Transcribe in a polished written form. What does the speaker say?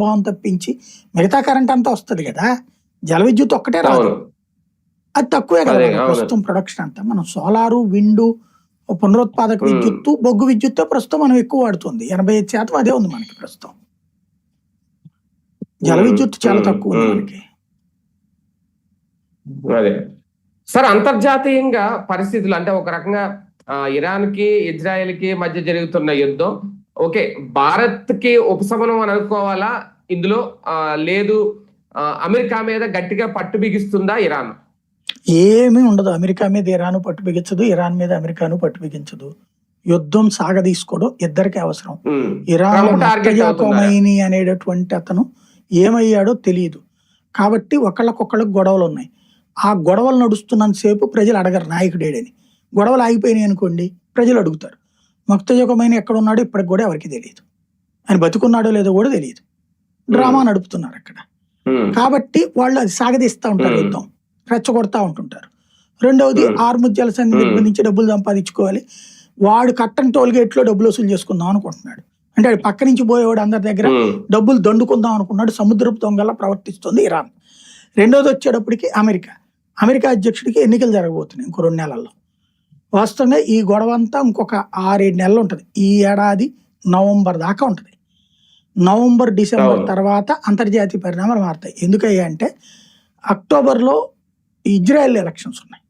భావం తప్పించి మిగతా కరెంట్ అంతా వస్తుంది కదా, జల విద్యుత్ ఒక్కటే రాదు. అది తక్కువే కదా ప్రస్తుతం ప్రొడక్షన్ అంతా. మనం సోలారు, విండు, పునరుత్పాదక విద్యుత్తు, బొగ్గు విద్యుత్ ప్రస్తుతం మనం ఎక్కువ వాడుతుంది. 85% అదే ఉంది మనకి ప్రస్తుతం. జల విద్యుత్ చాలా తక్కువ ఉంది మనకి. అదే సార్, అంతర్జాతీయంగా పరిస్థితులు అంటే ఒక రకంగా ఇరాన్ కి ఇజ్రాయెల్ కి మధ్య జరుగుతున్న యుద్ధం, ఓకే, భారత్ కి ఉపశమనం అని అనుకోవాలా ఇందులో? లేదు, అమెరికా మీద గట్టిగా పట్టు బిగిస్తుందా ఇరాన్? ఏమీ ఉండదు. అమెరికా మీద ఇరాన్ పట్టు బిగించదు, ఇరాన్ మీద అమెరికాను పట్టు బిగించదు. యుద్ధం సాగదీసుకోవడం ఇద్దరికి అవసరం. ఇరాన్ ఖొమైనీ అనేటటువంటి అతను ఏమయ్యాడో తెలియదు కాబట్టి ఒకళ్ళకొకళ్ళకి గొడవలు ఉన్నాయి. ఆ గొడవలు నడుస్తున్నంతసేపు ప్రజలు అడగరు నాయకుడేడని. గొడవలు ఆగిపోయినాయి అనుకోండి, ప్రజలు అడుగుతారు. మొక్తజా ఖొమైనీ ఎక్కడ ఉన్నాడో ఇప్పటికి కూడా ఎవరికి తెలియదు. ఆయన బతుకున్నాడో లేదో కూడా తెలియదు. డ్రామా నడుపుతున్నారు అక్కడ. కాబట్టి వాళ్ళు అది సాగదీస్తూ ఉంటారు, యుద్ధం రెచ్చగొడతా ఉంటుంటారు. రెండవది, ఆర్ముజ్ జలసంధి దగ్గర నుంచి డబ్బులు సంపాదించుకోవాలి. వాడు కట్టన్ టోల్ గేట్ లో డబ్బులు వసూలు చేసుకుందాం అనుకుంటున్నాడు. అంటే వాడు పక్క నుంచి పోయేవాడు అందరి దగ్గర డబ్బులు దండుకుందాం అనుకున్నాడు. సముద్రపు దొంగలా ప్రవర్తిస్తుంది ఇరాన్. రెండోది వచ్చేటప్పటికి అమెరికా అధ్యక్షుడికి ఎన్నికలు జరగబోతున్నాయి ఇంకో 2 నెలల్లో. వాస్తవంగా ఈ గొడవ అంతా ఇంకొక 6-7 నెలలు ఉంటుంది. ఈ ఏడాది నవంబర్ దాకా ఉంటుంది. నవంబర్, డిసెంబర్ తర్వాత అంతర్జాతీయ పరిణామాలు మారుతాయి. ఎందుకయ్యా అంటే అక్టోబర్లో ఇజ్రాయెల్ ఎలక్షన్స్ ఉన్నాయి.